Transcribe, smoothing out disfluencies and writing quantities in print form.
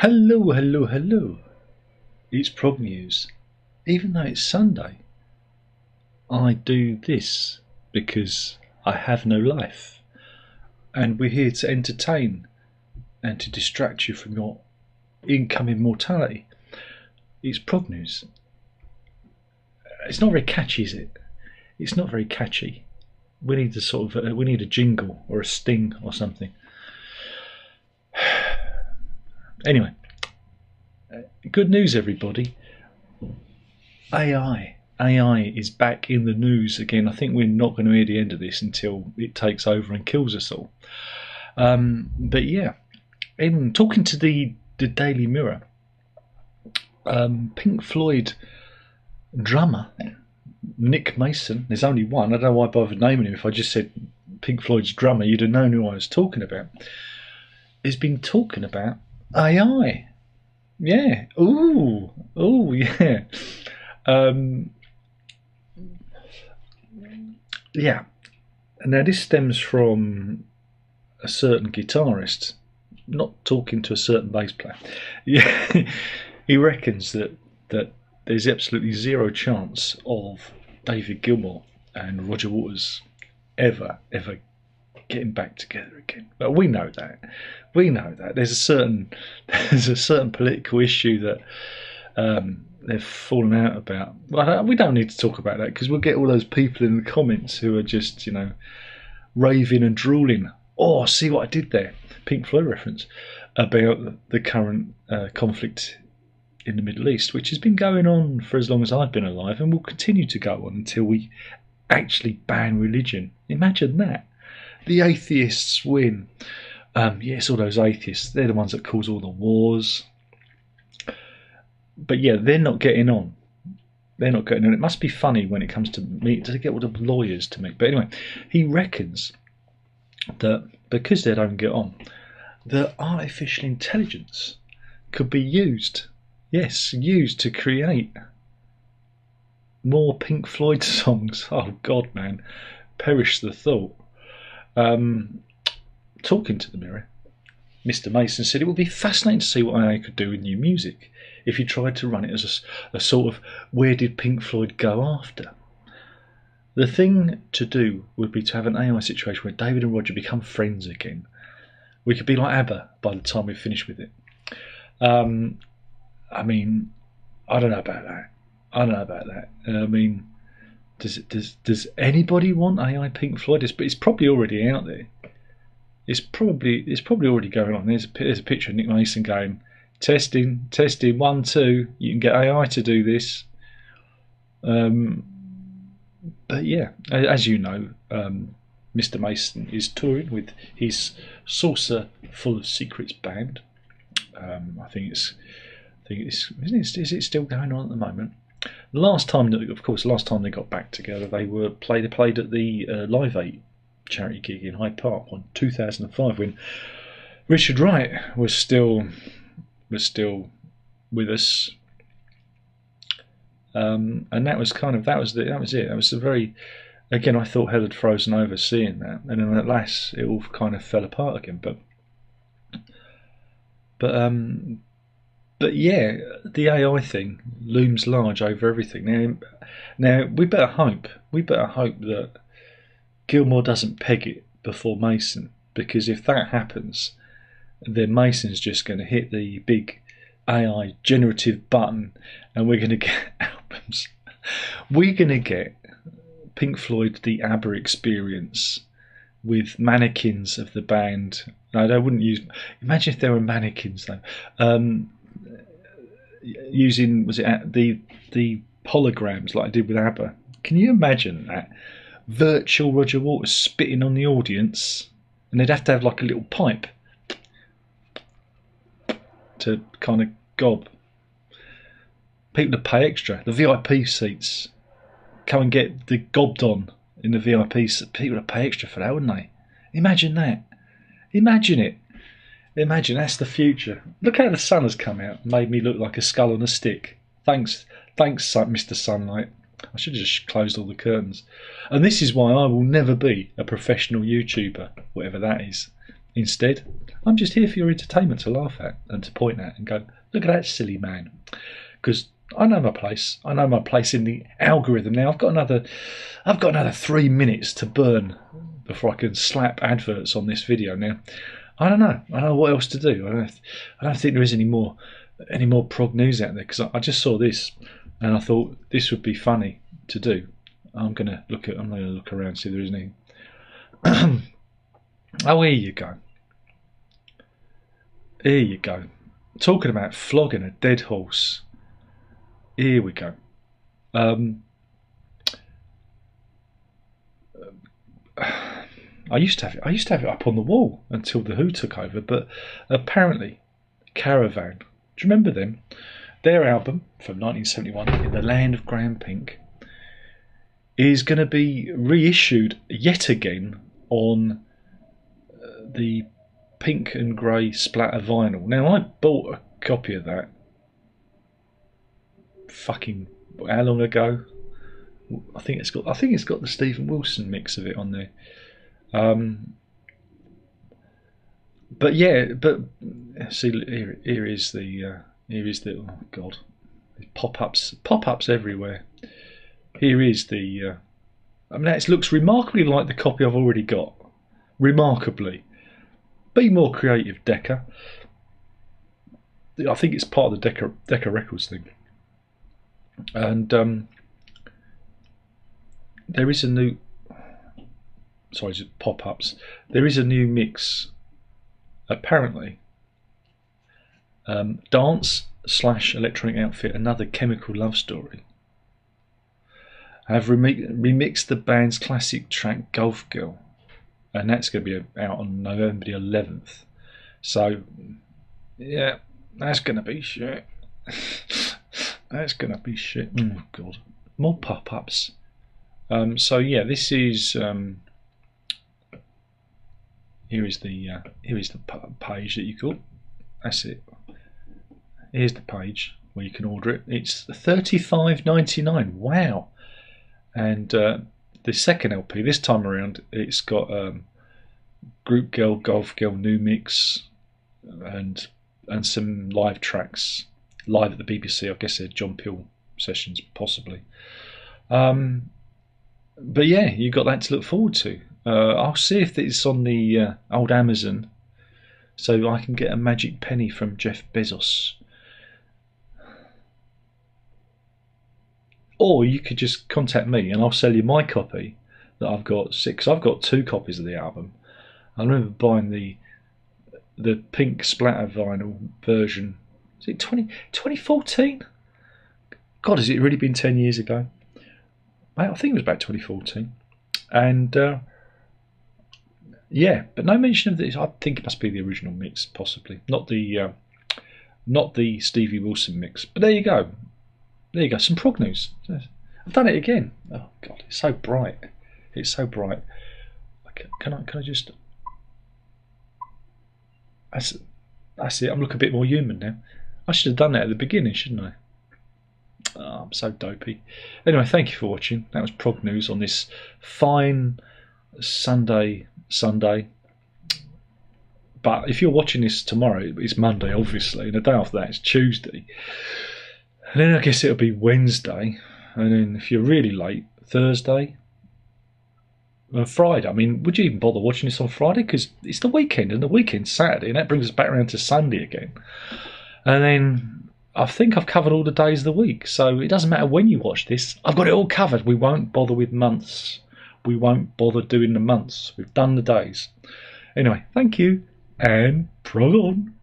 Hello, hello, hello. It's Prog News. Even though it's Sunday, I do this because I have no life. And we're here to entertain and to distract you from your incoming mortality. It's Prog News. It's not very catchy, is it? It's not very catchy. We need we need a jingle or a sting or something. Anyway, good news, everybody. AI is back in the news again. I think we're not going to hear the end of this until it takes over and kills us all. But yeah, in talking to the Daily Mirror, Pink Floyd drummer Nick Mason, there's only one, I don't know why I bothered naming him. If I just said Pink Floyd's drummer, you'd have known who I was talking about. Has been talking about AI. Yeah. Ooh, yeah. Yeah. Now this stems from a certain guitarist, not talking to a certain bass player. Yeah, he reckons that there's absolutely zero chance of David Gilmour and Roger Waters ever getting back together again. But we know that. There's a certain political issue that they've fallen out about. Well, we don't need to talk about that because we'll get all those people in the comments who are just, raving and drooling. Oh, see what I did there? Pink Floyd reference about the current conflict in the Middle East, which has been going on for as long as I've been alive and will continue to go on until we actually ban religion. Imagine that. The atheists win. Yes, all those atheists, they're the ones that cause all the wars. But yeah, they're not getting on. It must be funny when it comes to meet to get all the lawyers to meet. But anyway, he reckons that because they don't get on, that artificial intelligence could be used to create more Pink Floyd songs. Oh God, man, perish the thought. Talking to the Mirror, Mr. Mason said it would be fascinating to see what AI could do with new music if you tried to run it as a sort of where did Pink Floyd go after. The thing to do would be to have an AI situation where David and Roger become friends again. We could be like ABBA by the time we finish with it. I mean, I don't know about that. I mean, does anybody want AI Pink Floyd? It's probably already out there. It's probably already going on. There's a picture of Nick Mason going, testing, 1, 2. You can get AI to do this. But yeah, as you know, Mr. Mason is touring with his Saucer Full of Secrets band. I think is it still going on at the moment? Last time they got back together, they played at the Live 8 charity gig in Hyde Park in 2005 when Richard Wright was still with us, and that was it. That was a very, again, I thought hell had frozen over seeing that, and then at last it all kind of fell apart again. But yeah, the AI thing looms large over everything. Now we better hope that Gilmour doesn't peg it before Mason, because if that happens, then Mason's just going to hit the big AI generative button, and we're going to get albums. We're going to get Pink Floyd, the ABBA experience, with mannequins of the band. No, they wouldn't use. Imagine if there were mannequins though. Using the holograms like I did with ABBA. Can you imagine that? Virtual Roger Waters spitting on the audience, and they'd have to have like a little pipe to kind of gob. People to pay extra. The VIP seats, come and get the gobbed on in the VIP. People to pay extra for that, wouldn't they? Imagine that. Imagine it. Imagine that's the future. Look how the sun has come out, made me look like a skull on a stick. Thanks, Mr. Sunlight. I should have just closed all the curtains. And this is why I will never be a professional YouTuber, whatever that is. Instead, I'm just here for your entertainment to laugh at and to point at and go, look at that silly man. Because I know my place. I know my place in the algorithm now. I've got another 3 minutes to burn before I can slap adverts on this video. Now, I don't know. I don't know what else to do. I don't think there is any more prog news out there, because I just saw this and I thought this would be funny to do. I'm gonna look around, see if there is anything. Oh, here you go. Here you go. Talking about flogging a dead horse. Here we go. I used to have it up on the wall until the Who took over, but apparently Caravan, do you remember them? Their album from 1971, In the Land of Graham Pink, is going to be reissued yet again on the pink and grey splatter vinyl. Now, I bought a copy of that fucking how long ago? I think it's got the Stephen Wilson mix of it on there. But yeah, but see, here is the oh god, pop-ups everywhere. Here is the I mean, it looks remarkably like the copy I've already got. Remarkably. Be more creative, Decca. I think it's part of the Decca Records thing. And there is a new, sorry, just pop-ups. There is a new mix, apparently. Dance/electronic outfit, Another Chemical Love Story, have remixed the band's classic track Golf Girl, and that's going to be out on November the 11th. So, yeah, that's going to be shit. That's going to be shit. Oh god, more pop-ups. So yeah, this is here is the page that you got. That's it. Here's the page where you can order it. It's $35.99. Wow. And the second LP this time around, it's got Group Girl, Golf Girl new mix, and some live tracks, live at the BBC. I guess they're John Peel sessions, possibly. But yeah, you got that to look forward to. I'll see if it's on the old Amazon, so I can get a magic penny from Jeff Bezos. Or you could just contact me and I'll sell you my copy that I've got. Because I've got 2 copies of the album. I remember buying the pink splatter vinyl version. Is it 2014? God, has it really been 10 years ago? I think it was about 2014. And yeah, but no mention of this. I think it must be the original mix, possibly. Not the Stevie Wilson mix. But there you go. There you go, some prog news. I've done it again. Oh god, it's so bright. It's so bright. Okay, can I just? That's it. I'm looking a bit more human now. I should have done that at the beginning, shouldn't I? Oh, I'm so dopey. Anyway, thank you for watching. That was prog news on this fine Sunday. But if you're watching this tomorrow, it's Monday, obviously, and the day after that is Tuesday. And then I guess it'll be Wednesday, and then if you're really late, Thursday, and Friday. I mean, would you even bother watching this on Friday? Because it's the weekend, and the weekend's Saturday, and that brings us back around to Sunday again. And then I think I've covered all the days of the week, so it doesn't matter when you watch this. I've got it all covered. We won't bother with months. We won't bother doing the months. We've done the days. Anyway, thank you, and prog on.